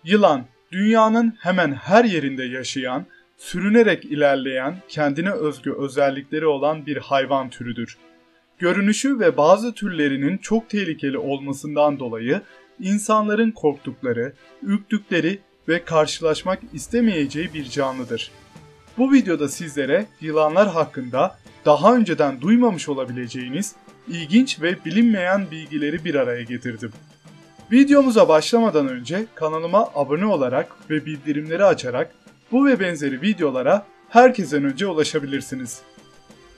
Yılan, dünyanın hemen her yerinde yaşayan, sürünerek ilerleyen, kendine özgü özellikleri olan bir hayvan türüdür. Görünüşü ve bazı türlerinin çok tehlikeli olmasından dolayı insanların korktukları, ürktükleri ve karşılaşmak istemeyeceği bir canlıdır. Bu videoda sizlere yılanlar hakkında daha önceden duymamış olabileceğiniz ilginç ve bilinmeyen bilgileri bir araya getirdim. Videomuza başlamadan önce kanalıma abone olarak ve bildirimleri açarak bu ve benzeri videolara herkesten önce ulaşabilirsiniz.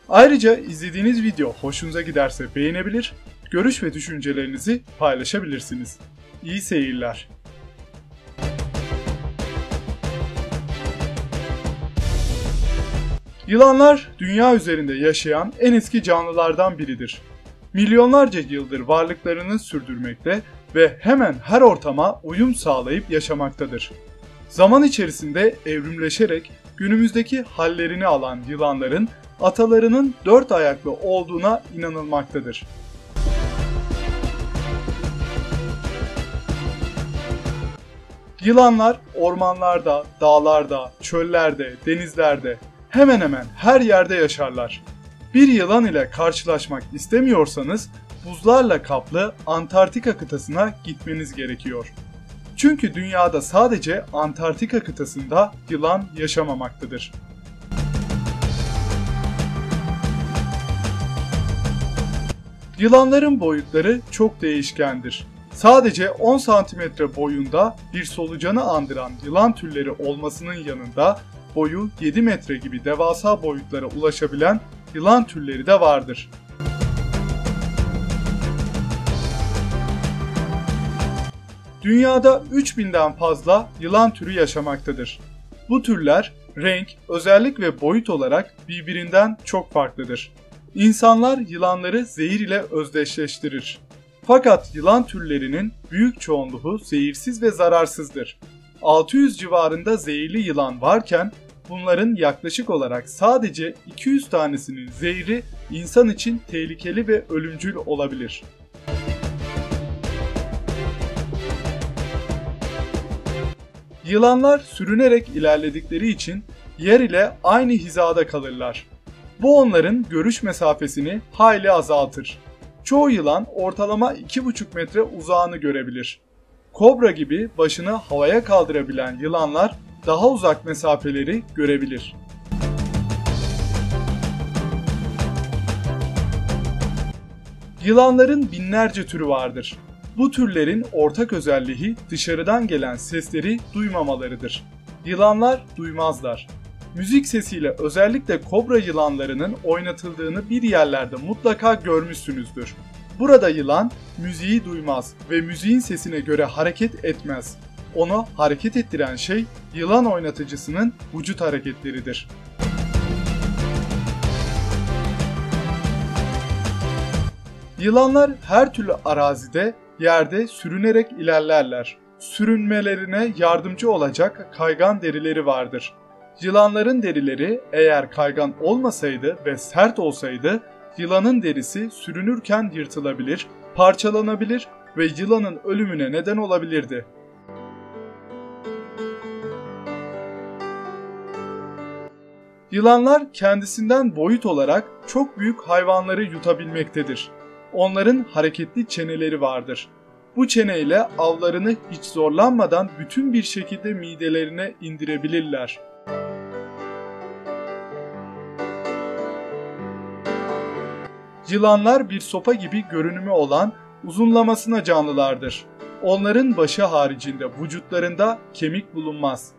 Ayrıca izlediğiniz video hoşunuza giderse beğenebilir, görüş ve düşüncelerinizi paylaşabilirsiniz. İyi seyirler. Yılanlar dünya üzerinde yaşayan en eski canlılardan biridir. Milyonlarca yıldır varlıklarını sürdürmekte ve hemen her ortama uyum sağlayıp yaşamaktadır. Zaman içerisinde evrimleşerek günümüzdeki hallerini alan yılanların atalarının dört ayaklı olduğuna inanılmaktadır. Yılanlar ormanlarda, dağlarda, çöllerde, denizlerde hemen hemen her yerde yaşarlar. Bir yılan ile karşılaşmak istemiyorsanız buzlarla kaplı Antarktika kıtasına gitmeniz gerekiyor. Çünkü dünyada sadece Antarktika kıtasında yılan yaşamamaktadır. Yılanların boyutları çok değişkendir. Sadece 10 cm boyunda bir solucanı andıran yılan türleri olmasının yanında boyu 7 metre gibi devasa boyutlara ulaşabilen yılan türleri de vardır. Dünyada 3000'den fazla yılan türü yaşamaktadır. Bu türler renk, özellik ve boyut olarak birbirinden çok farklıdır. İnsanlar yılanları zehir ile özdeşleştirir. Fakat yılan türlerinin büyük çoğunluğu zehirsiz ve zararsızdır. 600 civarında zehirli yılan varken bunların yaklaşık olarak sadece 200 tanesinin zehri insan için tehlikeli ve ölümcül olabilir. Yılanlar sürünerek ilerledikleri için yer ile aynı hizada kalırlar. Bu onların görüş mesafesini hayli azaltır. Çoğu yılan ortalama 2,5 metre uzağını görebilir. Kobra gibi başını havaya kaldırabilen yılanlar daha uzak mesafeleri görebilir. Yılanların binlerce türü vardır. Bu türlerin ortak özelliği dışarıdan gelen sesleri duymamalarıdır. Yılanlar duymazlar. Müzik sesiyle özellikle kobra yılanlarının oynatıldığını bir yerlerde mutlaka görmüşsünüzdür. Burada yılan müziği duymaz ve müziğin sesine göre hareket etmez. Onu hareket ettiren şey yılan oynatıcısının vücut hareketleridir. Yılanlar her türlü arazide, yerde sürünerek ilerlerler. Sürünmelerine yardımcı olacak kaygan derileri vardır. Yılanların derileri eğer kaygan olmasaydı ve sert olsaydı, yılanın derisi sürünürken yırtılabilir, parçalanabilir ve yılanın ölümüne neden olabilirdi. Yılanlar kendisinden boyut olarak çok büyük hayvanları yutabilmektedir. Onların hareketli çeneleri vardır. Bu çeneyle avlarını hiç zorlanmadan bütün bir şekilde midelerine indirebilirler. Yılanlar bir sopa gibi görünümü olan uzunlamasına canlılardır. Onların başı haricinde vücutlarında kemik bulunmaz.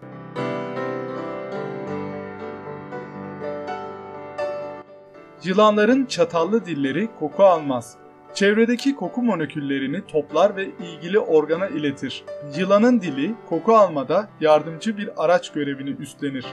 Yılanların çatallı dilleri koku almaz. Çevredeki koku moleküllerini toplar ve ilgili organa iletir. Yılanın dili koku almada yardımcı bir araç görevini üstlenir.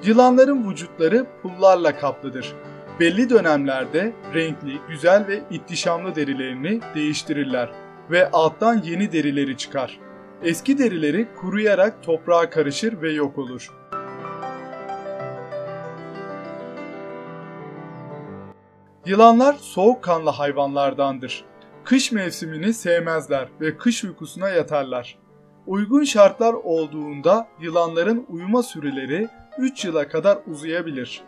Yılanların vücutları pullarla kaplıdır. Belli dönemlerde renkli, güzel ve ihtişamlı derilerini değiştirirler ve alttan yeni derileri çıkar. Eski derileri kuruyarak toprağa karışır ve yok olur. Yılanlar soğukkanlı hayvanlardandır. Kış mevsimini sevmezler ve kış uykusuna yatarlar. Uygun şartlar olduğunda yılanların uyuma süreleri 3 yıla kadar uzayabilir.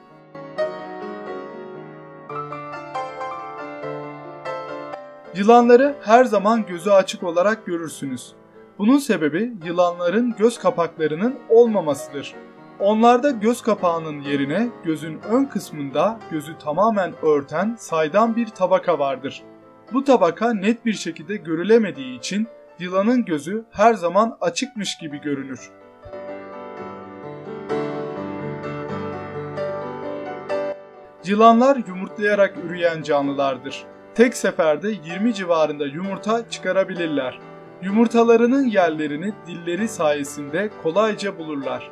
Yılanları her zaman gözü açık olarak görürsünüz. Bunun sebebi yılanların göz kapaklarının olmamasıdır. Onlarda göz kapağının yerine gözün ön kısmında gözü tamamen örten saydam bir tabaka vardır. Bu tabaka net bir şekilde görülemediği için yılanın gözü her zaman açıkmış gibi görünür. Yılanlar yumurtlayarak üreyen canlılardır. Tek seferde 20 civarında yumurta çıkarabilirler. Yumurtalarının yerlerini dilleri sayesinde kolayca bulurlar.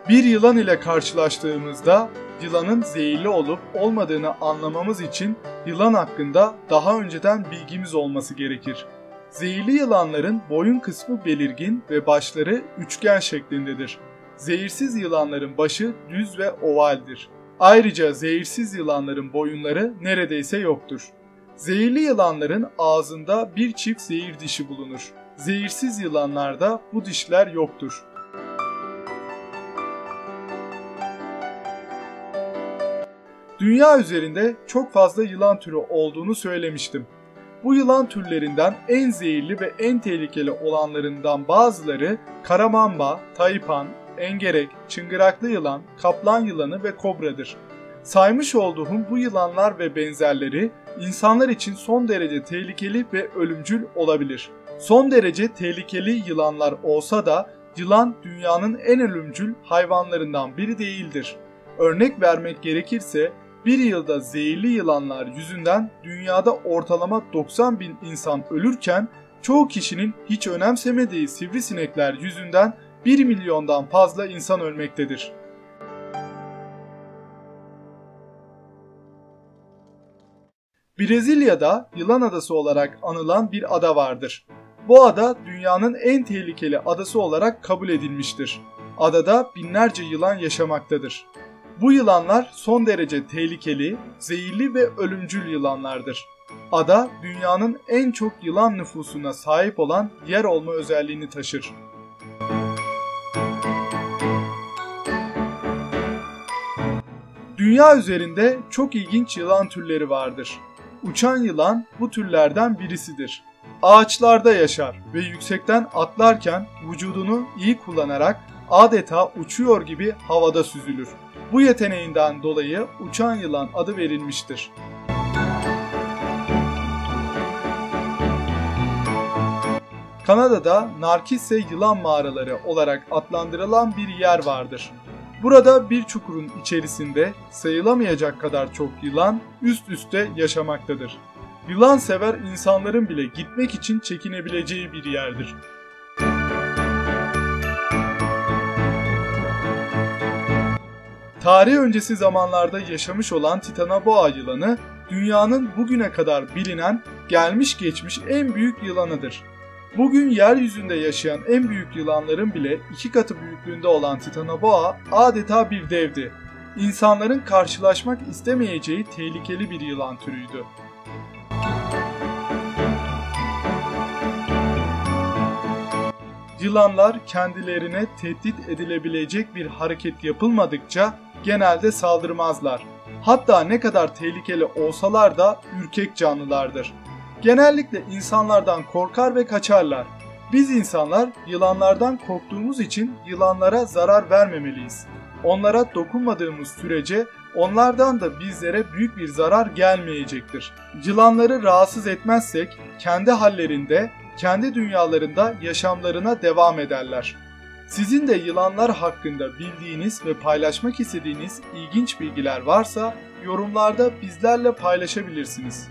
Bir yılan ile karşılaştığımızda yılanın zehirli olup olmadığını anlamamız için yılan hakkında daha önceden bilgimiz olması gerekir. Zehirli yılanların boyun kısmı belirgin ve başları üçgen şeklindedir. Zehirsiz yılanların başı düz ve ovaldir. Ayrıca zehirsiz yılanların boyunları neredeyse yoktur. Zehirli yılanların ağzında bir çift zehir dişi bulunur. Zehirsiz yılanlarda bu dişler yoktur. Dünya üzerinde çok fazla yılan türü olduğunu söylemiştim. Bu yılan türlerinden en zehirli ve en tehlikeli olanlarından bazıları karamamba, taipan, engerek, çıngıraklı yılan, kaplan yılanı ve kobradır. Saymış olduğum bu yılanlar ve benzerleri insanlar için son derece tehlikeli ve ölümcül olabilir. Son derece tehlikeli yılanlar olsa da yılan dünyanın en ölümcül hayvanlarından biri değildir. Örnek vermek gerekirse bir yılda zehirli yılanlar yüzünden dünyada ortalama 90.000 insan ölürken çoğu kişinin hiç önemsemediği sivrisinekler yüzünden 1 milyondan fazla insan ölmektedir. Brezilya'da Yılan Adası olarak anılan bir ada vardır. Bu ada dünyanın en tehlikeli adası olarak kabul edilmiştir. Adada binlerce yılan yaşamaktadır. Bu yılanlar son derece tehlikeli, zehirli ve ölümcül yılanlardır. Ada dünyanın en çok yılan nüfusuna sahip olan yer olma özelliğini taşır. Dünya üzerinde çok ilginç yılan türleri vardır. Uçan yılan bu türlerden birisidir. Ağaçlarda yaşar ve yüksekten atlarken vücudunu iyi kullanarak adeta uçuyor gibi havada süzülür. Bu yeteneğinden dolayı uçan yılan adı verilmiştir. Kanada'da Narcisse yılan mağaraları olarak adlandırılan bir yer vardır. Burada bir çukurun içerisinde sayılamayacak kadar çok yılan üst üste yaşamaktadır. Yılan sever insanların bile gitmek için çekinebileceği bir yerdir. Tarih öncesi zamanlarda yaşamış olan Titanoboa yılanı, dünyanın bugüne kadar bilinen gelmiş geçmiş en büyük yılanıdır. Bugün yeryüzünde yaşayan en büyük yılanların bile 2 katı büyüklüğünde olan Titanoboa adeta bir devdi. İnsanların karşılaşmak istemeyeceği tehlikeli bir yılan türüydü. Yılanlar kendilerine tehdit edilebilecek bir hareket yapılmadıkça genelde saldırmazlar. Hatta ne kadar tehlikeli olsalar da ürkek canlılardır. Genellikle insanlardan korkar ve kaçarlar. Biz insanlar yılanlardan korktuğumuz için yılanlara zarar vermemeliyiz. Onlara dokunmadığımız sürece onlardan da bizlere büyük bir zarar gelmeyecektir. Yılanları rahatsız etmezsek kendi hallerinde, kendi dünyalarında yaşamlarına devam ederler. Sizin de yılanlar hakkında bildiğiniz ve paylaşmak istediğiniz ilginç bilgiler varsa yorumlarda bizlerle paylaşabilirsiniz.